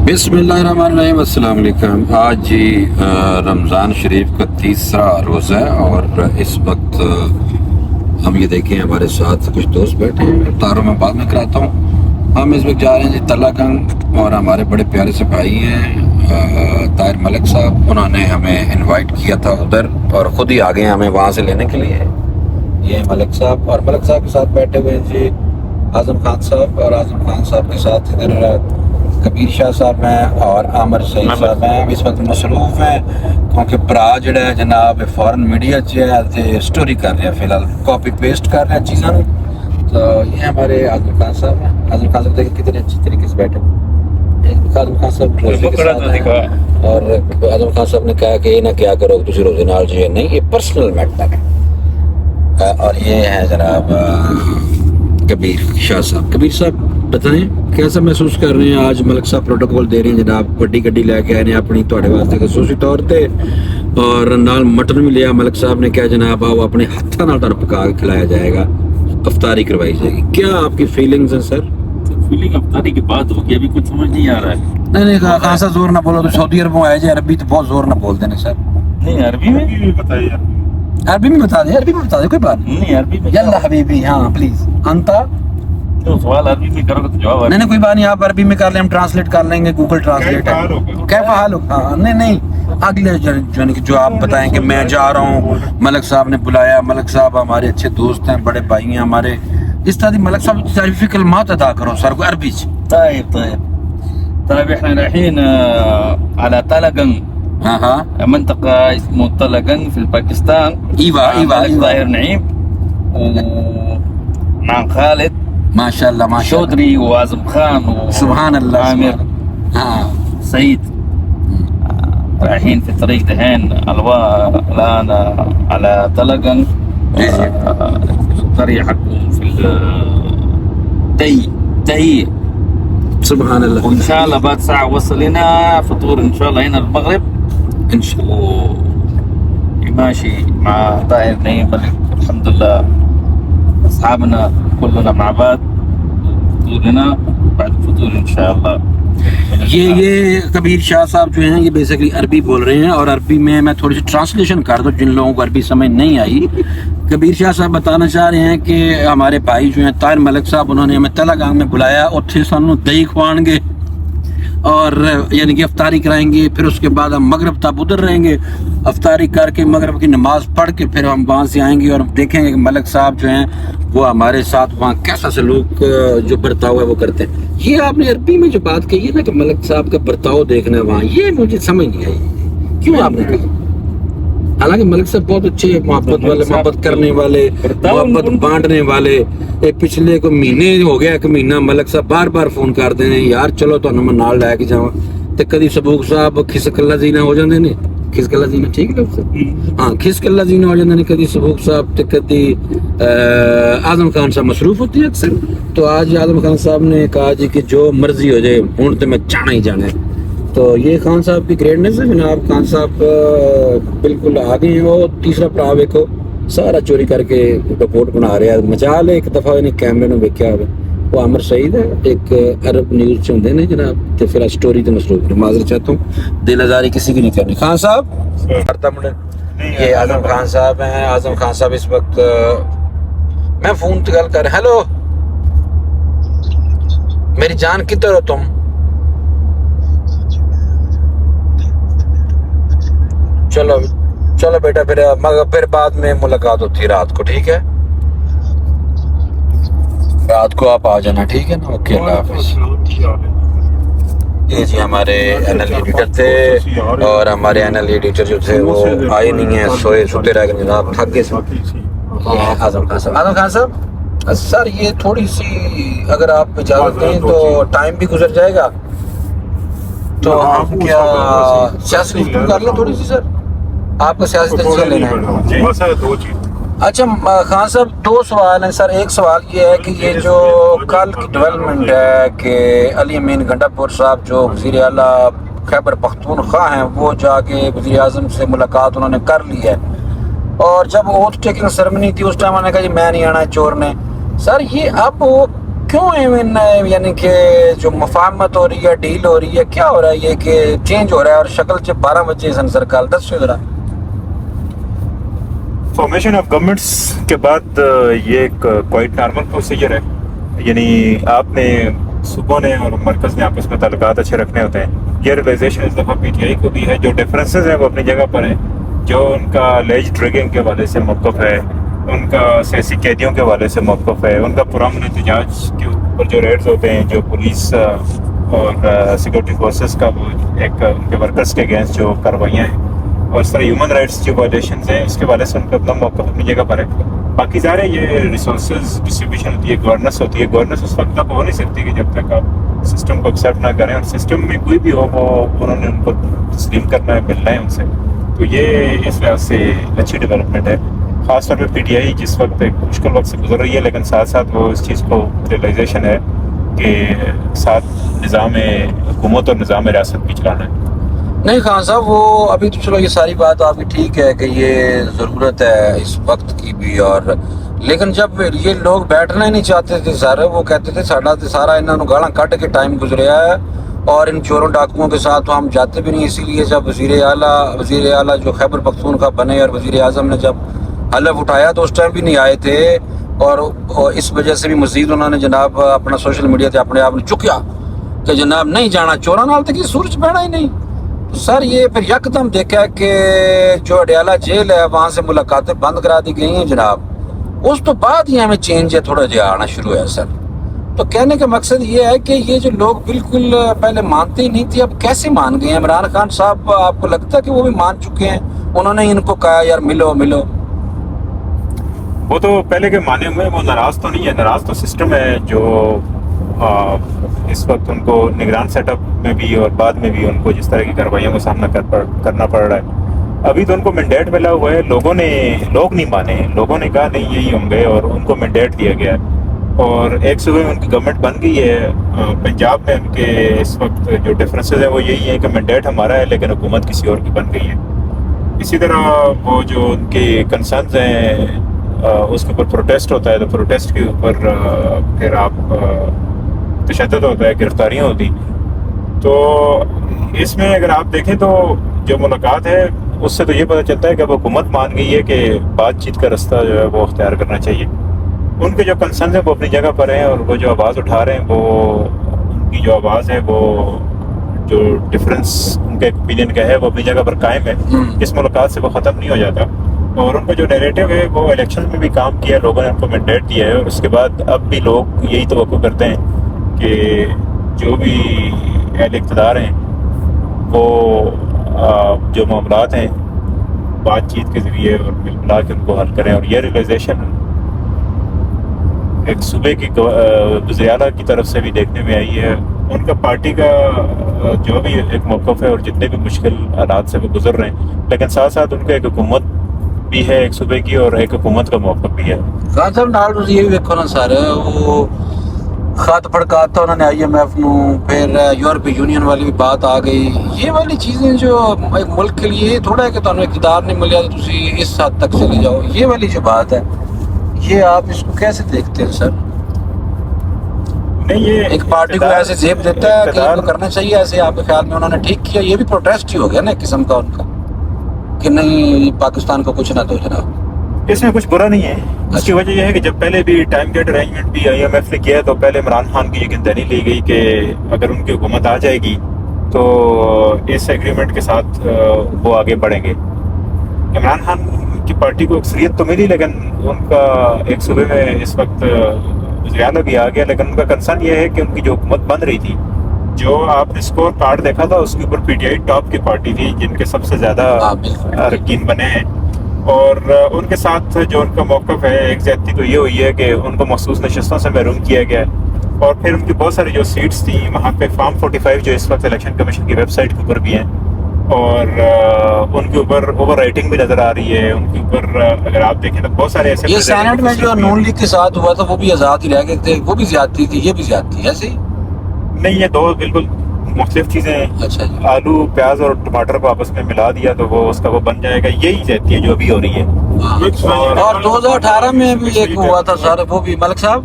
بسم اللہ الرحمن الرحیم، السلام علیکم۔ آج جی رمضان شریف کا تیسرا روزہ ہے اور اس وقت ہم یہ دیکھیں ہمارے ساتھ کچھ دوست بیٹھے ہیں، تاروں میں بعد میں کراتا ہوں۔ ہم اس وقت جا رہے ہیں جی تلہ گنگ، اور ہمارے بڑے پیارے سے بھائی ہیں طاہر ملک صاحب، انہوں نے ہمیں انوائٹ کیا تھا ادھر اور خود ہی آگے ہیں ہمیں وہاں سے لینے کے لیے۔ یہ ملک صاحب، اور ملک صاحب کے ساتھ بیٹھے ہوئے ہیں جی اعظم خان صاحب، اور اعظم خان صاحب کے ساتھ ادھر کبیر شاہ صاحب ہیں اور عامر سعید صاحب ہیں۔ اس وقت مصروف ہیں کیونکہ برا جڑا ہے جناب فورن میڈیا اسٹوری کر رہے ہیں، فی الحال کاپی پیسٹ کر رہے ہیں چیزوں۔ تو یہ ہمارے اعظم خان صاحب ہیں۔ اعظم خان صاحب دیکھیں کتنے اچھی طریقے سے بیٹھے اعظم خان صاحب روزے کے ساتھ ہیں، اور اعظم خان صاحب نے کہا کہ یہ نہ کیا کرو دوسرے روزے نال جو ہے نہیں، یہ پرسنل میٹر ہے۔ اور یہ ہے جناب کبیر شاہ صاحب۔ کبیر صاحب بتائیں کیسا محسوس کر رہے ہیں؟ آج ملک صاحب پروٹوکول دے رہے ہیں جناب، بڑی گڈی لے کے آئے ہیں اپنی تھوڑے واسطے خصوصی طور پہ، اور نال مٹن بھی لیا۔ ملک صاحب نے کہا جناب آؤ اپنے ہاتھوں نال تر پکا کے کھلایا جائے گا، افطاری کروائی جائے گی۔ کیا آپ کی فیلنگز ہیں سر؟ فیلنگ افطاری کی بات ہوگی، ابھی کچھ سمجھ نہیں آ رہا ہے۔ نہیں خاصا زور نہ بولو، تو سعودی عربوں آئے جائے، عربی تو بہت زور نہ بولتے ہیں سر۔ نہیں عربی میں بتائیے، عربی میں بتا دیں، عربی میں بتا دیں، کوئی بات نہیں۔ نہیں عربی میں یلا حبیبی، ہاں پلیز انتا، تو سوال عربی میں کرو گے تو جواب نہیں کوئی بات نہیں، آپ عربی میں کر لیں، ہم ٹرانسلیٹ کر لیں گے، گوگل ٹرانسلیٹ ہے۔ کیف حالک؟ ہاں نہیں اگلے جو آپ بتائیں کہ میں جا رہا ہوں، ملک صاحب نے بلایا، ملک صاحب ہمارے اچھے دوست ہیں، بڑے بھائی ہیں ہمارے، اس طرح ملک صاحب تعریفی کلمات ادا کرو سر کو عربی سے۔ طيب احنا رايحين على طلقن، ہاں منطقة اسمه طلقن في الباكستان. ايوه ملك طاهر نعيم ومع خالد ما شاء الله ما شاء الله، شودري وعازم خان سبحان الله وعامر ہاں سعيد. رايحين في طريق دهين الآن على طلقن. القرية حقهم في الدهية. سبحان الله. وإن شاء الله بعد ساعة وصل هنا فطور إن شاء الله هنا المغرب ان شاء الله. وماشي مع طاهر نعيم ملك، الحمد لله أصحابنا كلنا مع بعض. فطور هنا بعد الفطور إن شاء الله. یہ کبیر شاہ صاحب جو ہیں یہ بیسیکلی عربی بول رہے ہیں، اور عربی میں تھوڑی سی ٹرانسلیشن کر دوں جن لوگوں کو عربی سمجھ نہیں آئی۔ کبیر شاہ صاحب بتانا چاہ رہے ہیں کہ ہمارے بھائی جو ہیں طاہر ملک صاحب، انہوں نے ہمیں تلہ گنگ میں بلایا، اتھے سانوں دہی کھوان گے اور یعنی کہ افطاری کرائیں گے، پھر اس کے بعد ہم مغرب تک ادھر رہیں گے، افطاری کر کے مغرب کی نماز پڑھ کے پھر ہم وہاں سے آئیں گے اور دیکھیں گے کہ ملک صاحب جو ہیں وہ ہمارے ساتھ وہاں کیسا سلوک جو برتاؤ ہے وہ کرتے ہیں۔ یہ آپ نے عربی میں جو بات کہی ہے نا کہ ملک صاحب کا برتاؤ دیکھنا ہے وہاں، یہ مجھے سمجھ نہیں آئی کیوں آپ نے کہا۔ حالانکہ ملک صاحب بہت اچھے، محبت والے، محبت کرنے والے، محبت بانٹنے والے۔ پچھلے کو مہینے ہو گیا، ایک مہینہ ملک صاحب بار بار فون کرتے ہیں یار چلو تو میں نال لے کے جاواں، تے کدی سبوک صاحب کھسک اللہ زینہ ہو جاندے نے، کھسک اللہ زینہ ٹھیک لفظ، ہاں کھسک اللہ زینہ ہو جاندے نے، کدی سبوک صاحب تے کدی اعظم خان صاحب مصروف ہوتے ہیں اکثر۔ تو آج اعظم خان صاحب نے کہا جی کہ جو مرضی ہو جائے ہوں تو میں جانا ہی جانا ہے۔ تو یہ خان صاحب کی گریٹنیس ہے جناب، خان صاحب بالکل آگے ہیں۔ وہ تیسرا پڑاؤ دیکھو، سارا چوری کر کے رپورٹ بنا رہے ہیں، مچا لے ایک دفعہ انہیں کیمرے میں ویکیا ہوئے۔ وہ عامر سعید ہے، ایک عرب نیوز سے ہوندے نے جناب، تے پھر اسٹوری تے مصروف ہے۔ معذرت چاہتا ہوں، دل آزاری کسی کی نہیں کرنی۔ خان صاحب یہ اعظم خان صاحب ہیں۔ اعظم خان صاحب اس وقت میں فون تے گل کر، ہیلو میری جان کدھر ہو تم؟ چلو بیٹا، پھر بعد میں ملاقات ہوتی ہے رات کو، ٹھیک ہے؟ رات کو آپ آ جانا، ٹھیک ہے نا؟ اوکے، اللہ حافظ۔ یہ جی ہمارے این ایل ایڈیٹر تھے، اور ہمارے این ایل ایڈیٹر جو تھے وہ آئے نہیں ہیں، سوتے رہ گئے جناب، تھک گئے۔ اعظم خان صاحب، اعظم خان صاحب سر یہ تھوڑی سی اگر آپ اجازت دیں تو ٹائم بھی گزر جائے گا، تو ہم کیا سیاسی گفتگو کر لیں تھوڑی سی؟ سر آپ کا سیاسی تجزیہ لینا ہے۔ اچھا خان صاحب دو سوال ہیں سر۔ ایک سوال یہ ہے کہ یہ جو کل کی ڈیولپمنٹ ہے کہ علی امین گنڈا پور صاحب جو وزیر اعلیٰ خیبر پختونخوا ہیں، وہ جا کے وزیر اعظم سے ملاقات انہوں نے کر لی ہے، اور جب اوتھ ٹیکنگ سرمنی تھی اس ٹائم انہوں نے کہا جی میں نہیں آنا ہے چور نے۔ سر یہ اب کیوں یعنی کہ جو مفاہمت ہو رہی ہے ڈیل ہو رہی ہے کیا ہو رہا ہے یہ کہ چینج ہو رہا ہے اور شکل سے 12 بجے سن سرکال 10 سے ذرا فارمیشن آف گورنمنٹس کے بعد یہ ایک کوائٹ نارمل پروسیجر ہے. یعنی آپ نے صوبوں نے اور مرکز نے آپس میں تعلقات اچھے رکھنے ہوتے ہیں. یہ ریلائزیشن اس دفعہ پی ٹی آئی کو بھی ہے. جو ڈفرینسز ہیں وہ اپنی جگہ پر ہیں. جو ان کا لیج ڈریگنگ کے حوالے سے موقف ہے, ان کا سیاسی قیدیوں کے حوالے سے موقف ہے, ان کا پرامن احتجاج کے اوپر جو ریڈز ہوتے ہیں, جو پولیس اور سیکورٹی فورسز کا وہ ایک ان کے ورکرز کے اگینسٹ جو کاروائیاں ہیں, اور اس طرح ہیومن رائٹس جو وائلیشنز ہیں, اس کے حوالے سے ان کا اپنا موقف اپنی جگہ پر ہے. باقی ظاہر ہے یہ ریسورسز ڈسٹریبیوشن ہوتی ہے, گورننس ہوتی ہے. گورننس اس وقت تک ہو نہیں سکتی کہ جب تک آپ سسٹم کو ایکسیپٹ نہ کریں, اور سسٹم میں کوئی بھی ہو وہ انہوں نے ان کو تسلیم کرنا ہے, ملنا ہے ان سے. تو یہ اس لحاظ سے اچھی ڈیولپمنٹ ہے. خاص طور پہ پی ٹی آئی جس وقت ایک مشکل وقت سے گزر رہی ہے, لیکن ساتھ ساتھ وہ اس چیز کو ریئلائزیشن ہے کہ ساتھ نظام حکومت اور نظام ریاست بھی چلانا ہے. نہیں خان صاحب وہ ابھی تو چلو یہ ساری بات آپ کی ٹھیک ہے کہ یہ ضرورت ہے اس وقت کی بھی, اور لیکن جب یہ لوگ بیٹھنا ہی نہیں چاہتے تھے سارے, وہ کہتے تھے ساڈا تو سارا انہوں نے گالاں کٹ کے ٹائم گزریا ہے اور ان چوروں ڈاکوؤں کے ساتھ ہم جاتے بھی نہیں. اسی لیے جب وزیر اعلیٰ جو خیبر پختونخوا بنے اور وزیر اعظم نے جب حلف اٹھایا تو اس ٹائم بھی نہیں آئے تھے, اور اس وجہ سے بھی مزید انہوں نے جناب اپنا سوشل میڈیا سے اپنے آپ نے چکیا کہ جناب نہیں جانا چوراں نال تک, یہ سورج بہنا ہی نہیں. سر یہ پھر یکدم دیکھا کہ جو اڈیالہ جیل ہے وہاں سے ملاقاتیں بند کرا دی گئی ہیں جناب, اس تو بعد ہی ہمیں چینج ہے تھوڑا جہا آنا شروع ہے سر. تو کہنے کا مقصد یہ ہے کہ یہ جو لوگ بالکل پہلے مانتے ہی نہیں تھے اب کیسے مان گئے ہیں. عمران خان صاحب آپ کو لگتا ہے کہ وہ بھی مان چکے ہیں, انہوں نے ان کو کہا یار ملو ملو؟ وہ تو پہلے کے مانے ہوئے, وہ ناراض تو نہیں ہے. ناراض تو سسٹم ہے جو اس وقت ان کو نگران سیٹ اپ میں بھی اور بعد میں بھی ان کو جس طرح کی کاروائیوں کا سامنا کرنا پڑ رہا ہے. ابھی تو ان کو مینڈیٹ ملا ہوا ہے, لوگ نہیں مانے, لوگوں نے کہا نہیں یہی ہوں گے اور ان کو مینڈیٹ دیا گیا ہے. اور ایک صوبے میں ان کی گورنمنٹ بن گئی ہے. پنجاب میں ان کے اس وقت جو ڈفرینسز ہیں وہ یہی ہیں کہ مینڈیٹ ہمارا ہے لیکن حکومت کسی اور کی بن گئی ہے. اسی طرح وہ جو ان کے کنسرنز ہیں اس کے اوپر پروٹیسٹ ہوتا ہے, تو پروٹیسٹ کے اوپر پھر آپ تشدد ہوتا ہے, گرفتاریاں ہوتی. تو اس میں اگر آپ دیکھیں تو جو ملاقات ہے اس سے تو یہ پتہ چلتا ہے کہ اب حکومت مان گئی ہے کہ بات چیت کا رستہ جو ہے وہ اختیار کرنا چاہیے. ان کے جو کنسرنز ہیں وہ اپنی جگہ پر ہیں, اور وہ جو آواز اٹھا رہے ہیں وہ ان کی جو آواز ہے وہ جو ڈفرینس ان کے اوپینین کا ہے وہ اپنی جگہ پر قائم ہے. اس ملاقات سے وہ ختم نہیں ہو جاتا. اور ان کا جو نیریٹو ہے وہ الیکشن میں بھی کام کیا, لوگوں نے ان کو مینڈیٹ دیا ہے, اور اس کے بعد اب بھی لوگ یہی توقع کرتے ہیں کہ جو بھی اہل اقتدار ہیں وہ جو معاملات ہیں بات چیت کے ذریعے اور مل ملا کے ان کو حل کریں. اور یہ ریئلائزیشن ایک صوبے کی وزیر اعلیٰ کی طرف سے بھی دیکھنے میں آئی ہے. ان کا پارٹی کا جو بھی ایک موقف ہے اور جتنے بھی مشکل حالات سے وہ گزر رہے ہیں, لیکن ساتھ ساتھ ان کا ایک حکومت بھی ہے ایک صوبے کی, اور ایک حکومت کا موقف بھی ہے. خان صاحب نال یہ بھی دیکھو نا سر, وہ خط پھڑکاتا انہوں نے آئی ایم ایف نو, پھر یورپی یونین والی بھی بات آ گئی. یہ والی چیزیں جو ایک ملک کے لیے تھوڑا ہے کہ تمہیں اقتدار نہیں ملیا تو تسی اس حد تک چلے جاؤ, یہ والی جو بات ہے یہ آپ اس کو کیسے دیکھتے ہیں سر؟ نہیں, یہ ایک پارٹی کو ایسے زیب دیتا ہے کہ ان کو کرنا چاہیے ایسے, آپ کے خیال میں انہوں نے ٹھیک کیا؟ یہ بھی پروٹیسٹ ہی ہو گیا نا ایک قسم کا ان کا کہ نہیں پاکستان کو کچھ نہ دو جناب. اس میں کچھ برا نہیں ہے. اس کی وجہ یہ ہے کہ جب پہلے بھی ٹائم گیٹ ارینجمنٹ بھی آئی ایم ایف نے کیا تو پہلے عمران خان کی یہ گنتینی لی گئی کہ اگر ان کی حکومت آ جائے گی تو اس ایگریمنٹ کے ساتھ وہ آگے بڑھیں گے. عمران خان کی پارٹی کو اکثریت تو ملی, لیکن ان کا ایک صوبے میں اس وقت وزیر اعلیٰ بھی آ گیا, لیکن ان کا کنسرن یہ ہے کہ ان کی جو حکومت بن رہی تھی, جو آپ نے اسکور کارڈ دیکھا تھا اس کے اوپر پی ٹی آئی ٹاپ کی پارٹی تھی جن کے سب سے زیادہ اراکین بنے ہیں. اور ان کے ساتھ جو ان کا موقف ہے, ایک زیادتی تو یہ ہوئی ہے کہ ان کو مخصوص نشستوں سے محروم کیا گیا ہے. اور پھر ان کی بہت ساری جو سیٹس تھیں وہاں پہ فارم 45 جو اس وقت الیکشن کمیشن کی ویب سائٹ کے اوپر بھی ہیں, اور ان کے اوپر اوور رائٹنگ بھی نظر آ رہی ہے. ان کے اوپر اگر آپ دیکھیں تو بہت سارے ایسے, یہ سینٹ میں جو نون لیگ کے ساتھ ہوا تھا وہ بھی آزاد ہی رہ گئے تھے, وہ بھی زیادتی تھی, یہ بھی زیادتی ہے ایسے ہی نہیں, یہ دو بالکل مختلف چیزیں ہیں. اچھا جی. آلو پیاز اور ٹماٹر کو آپس میں ملا دیا تو وہ اس کا وہ بن جائے گا, یہی زیادتی ہے جو ابھی ہو رہی ہے. اور 2018 میں بھی ایک ہوا تھا سر, وہ بھی ملک صاحب